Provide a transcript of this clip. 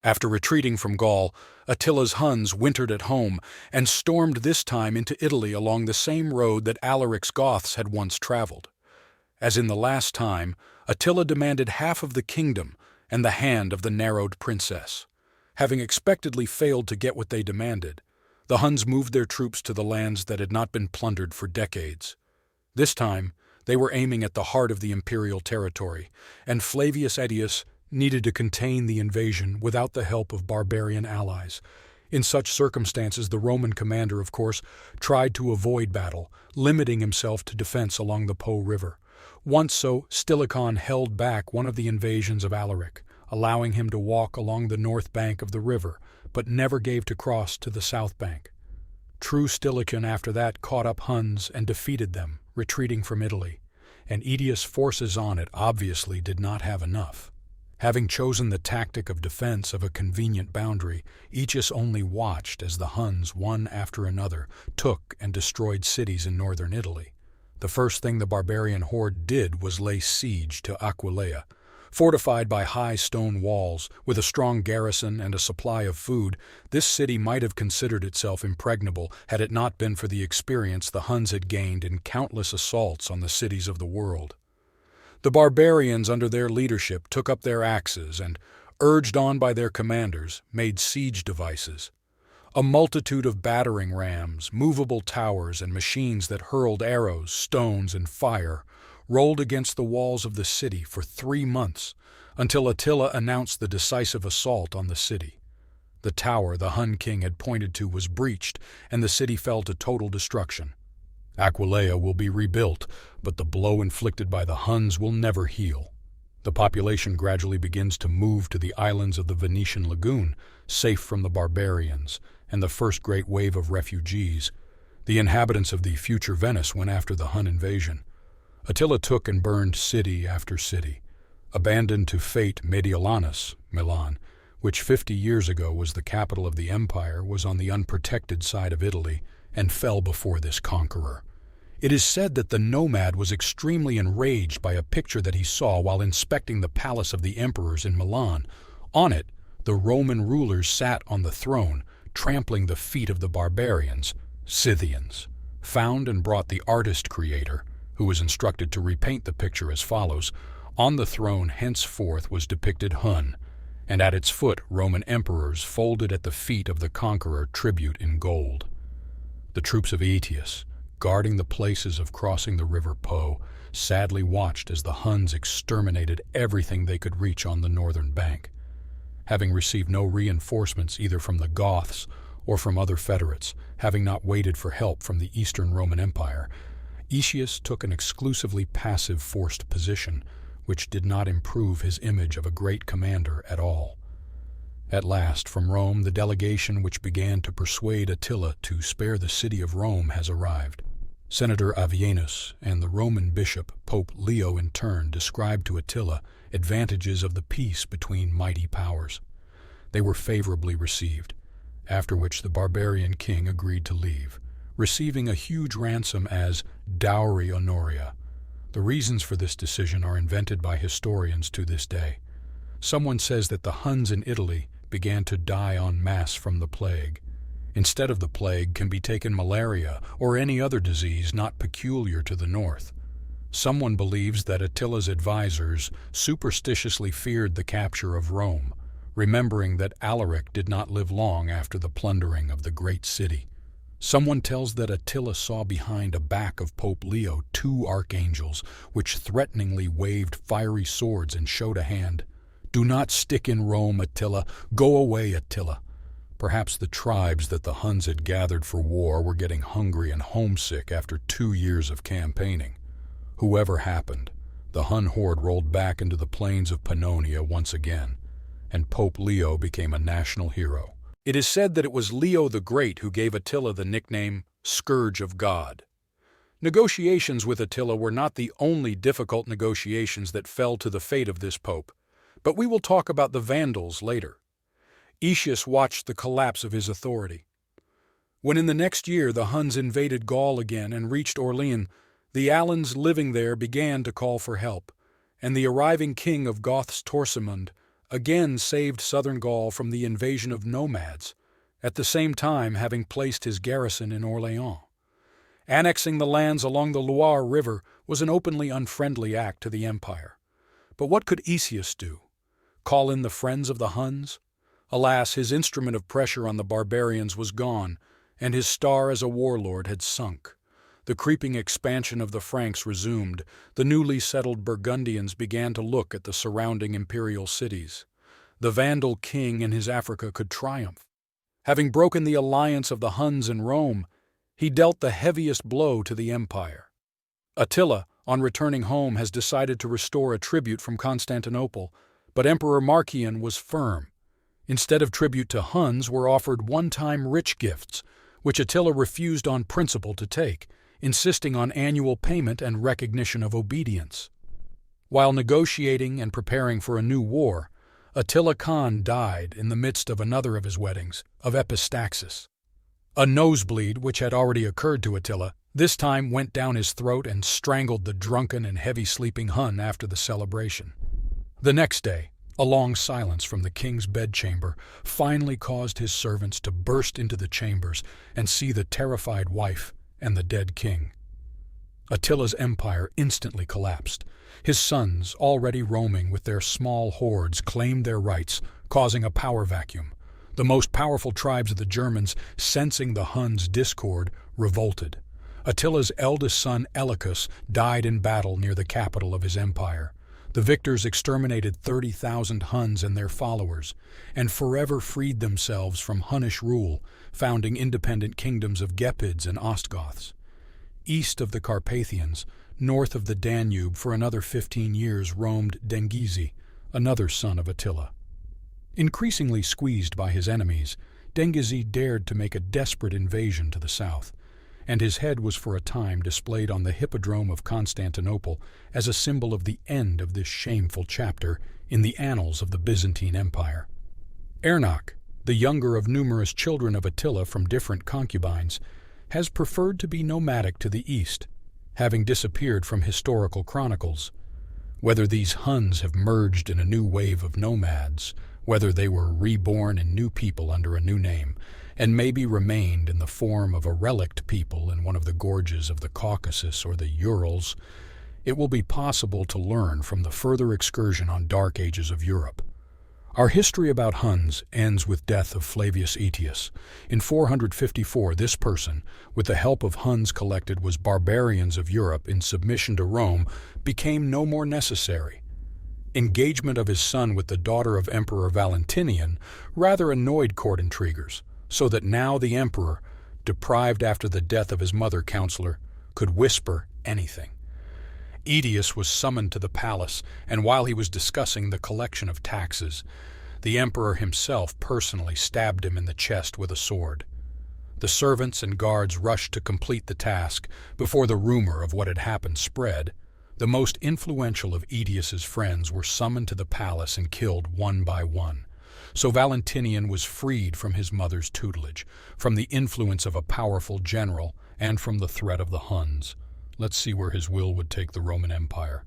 After retreating from Gaul, Attila's Huns wintered at home and stormed this time into Italy along the same road that Alaric's Goths had once traveled. As in the last time, Attila demanded half of the kingdom and the hand of the narrowed princess. Having expectedly failed to get what they demanded, the Huns moved their troops to the lands that had not been plundered for decades. This time, they were aiming at the heart of the imperial territory, and Flavius Aetius needed to contain the invasion without the help of barbarian allies. In such circumstances, the Roman commander, of course, tried to avoid battle, limiting himself to defense along the Po River. Once so, Stilicon held back one of the invasions of Alaric, allowing him to walk along the north bank of the river, but never gave to cross to the south bank. True Stilicon after that caught up Huns and defeated them, retreating from Italy, and Aetius' forces on it obviously did not have enough. Having chosen the tactic of defense of a convenient boundary, Aetius only watched as the Huns, one after another, took and destroyed cities in northern Italy. The first thing the barbarian horde did was lay siege to Aquileia. Fortified by high stone walls, with a strong garrison and a supply of food, this city might have considered itself impregnable had it not been for the experience the Huns had gained in countless assaults on the cities of the world. The barbarians under their leadership took up their axes and, urged on by their commanders, made siege devices. A multitude of battering rams, movable towers, and machines that hurled arrows, stones, and fire rolled against the walls of the city for 3 months, until Attila announced the decisive assault on the city. The tower the Hun king had pointed to was breached, and the city fell to total destruction. Aquileia will be rebuilt, but the blow inflicted by the Huns will never heal. The population gradually begins to move to the islands of the Venetian lagoon, safe from the barbarians, and the first great wave of refugees. The inhabitants of the future Venice went after the Hun invasion. Attila took and burned city after city. Abandoned to fate, Mediolanus, Milan, which 50 years ago was the capital of the empire, was on the unprotected side of Italy and fell before this conqueror. It is said that the nomad was extremely enraged by a picture that he saw while inspecting the palace of the emperors in Milan. On it, the Roman rulers sat on the throne, trampling the feet of the barbarians, Scythians. Found and brought the artist-creator, who was instructed to repaint the picture as follows. On the throne henceforth was depicted Hun, and at its foot Roman emperors folded at the feet of the conqueror tribute in gold. The troops of Aetius, guarding the places of crossing the river Po, sadly watched as the Huns exterminated everything they could reach on the northern bank. Having received no reinforcements either from the Goths or from other federates, having not waited for help from the Eastern Roman Empire, Aetius took an exclusively passive forced position, which did not improve his image of a great commander at all. At last, from Rome, the delegation which began to persuade Attila to spare the city of Rome has arrived. Senator Avienus and the Roman bishop, Pope Leo in turn, described to Attila advantages of the peace between mighty powers. They were favorably received, after which the barbarian king agreed to leave, receiving a huge ransom as dowry honoria. The reasons for this decision are invented by historians to this day. Someone says that the Huns in Italy began to die en masse from the plague. Instead of the plague can be taken malaria or any other disease not peculiar to the north. Someone believes that Attila's advisors superstitiously feared the capture of Rome, remembering that Alaric did not live long after the plundering of the great city. Someone tells that Attila saw behind a back of Pope Leo 2 archangels, which threateningly waved fiery swords and showed a hand. "Do not stick in Rome, Attila. Go away, Attila." Perhaps the tribes that the Huns had gathered for war were getting hungry and homesick after 2 years of campaigning. Whoever happened, the Hun horde rolled back into the plains of Pannonia once again, and Pope Leo became a national hero. It is said that it was Leo the Great who gave Attila the nickname Scourge of God. Negotiations with Attila were not the only difficult negotiations that fell to the fate of this pope, but we will talk about the Vandals later. Aetius watched the collapse of his authority. When in the next year the Huns invaded Gaul again and reached Orleans, the Alans living there began to call for help, and the arriving king of Goths, Torsimund, again saved southern Gaul from the invasion of nomads, at the same time having placed his garrison in Orléans. Annexing the lands along the Loire River was an openly unfriendly act to the empire. But what could Aetius do? Call in the friends of the Huns? Alas, his instrument of pressure on the barbarians was gone, and his star as a warlord had sunk. The creeping expansion of the Franks resumed. The newly settled Burgundians began to look at the surrounding imperial cities. The Vandal king in his Africa could triumph. Having broken the alliance of the Huns in Rome, he dealt the heaviest blow to the empire. Attila, on returning home, has decided to restore a tribute from Constantinople, but Emperor Marcian was firm. Instead of tribute to Huns were offered one-time rich gifts, which Attila refused on principle to take, insisting on annual payment and recognition of obedience. While negotiating and preparing for a new war, Attila Khan died in the midst of another of his weddings, of epistaxis. A nosebleed, which had already occurred to Attila, this time went down his throat and strangled the drunken and heavy-sleeping Hun after the celebration. The next day, a long silence from the king's bedchamber finally caused his servants to burst into the chambers and see the terrified wife and the dead king. Attila's empire instantly collapsed. His sons, already roaming with their small hordes, claimed their rights, causing a power vacuum. The most powerful tribes of the Germans, sensing the Huns' discord, revolted. Attila's eldest son, Elicus, died in battle near the capital of his empire. The victors exterminated 30,000 Huns and their followers, and forever freed themselves from Hunnish rule, founding independent kingdoms of Gepids and Ostgoths. East of the Carpathians, north of the Danube, for another 15 years roamed Dengizi, another son of Attila. Increasingly squeezed by his enemies, Dengizi dared to make a desperate invasion to the south, and his head was for a time displayed on the Hippodrome of Constantinople as a symbol of the end of this shameful chapter in the annals of the Byzantine Empire. Ernak, the younger of numerous children of Attila from different concubines, has preferred to be nomadic to the east, having disappeared from historical chronicles. Whether these Huns have merged in a new wave of nomads, whether they were reborn in new people under a new name, and maybe remained in the form of a relict people in one of the gorges of the Caucasus or the Urals, it will be possible to learn from the further excursion on dark ages of Europe. Our history about Huns ends with death of Flavius Aetius. In 454, this person, with the help of Huns collected was barbarians of Europe in submission to Rome, became no more necessary. Engagement of his son with the daughter of Emperor Valentinian rather annoyed court intriguers, so that now the emperor, deprived after the death of his mother counselor, could whisper anything. Aetius was summoned to the palace, and while he was discussing the collection of taxes, the emperor himself personally stabbed him in the chest with a sword. The servants and guards rushed to complete the task. Before the rumor of what had happened spread, the most influential of Aetius's friends were summoned to the palace and killed one by one. So Valentinian was freed from his mother's tutelage, from the influence of a powerful general, and from the threat of the Huns. Let's see where his will would take the Roman Empire.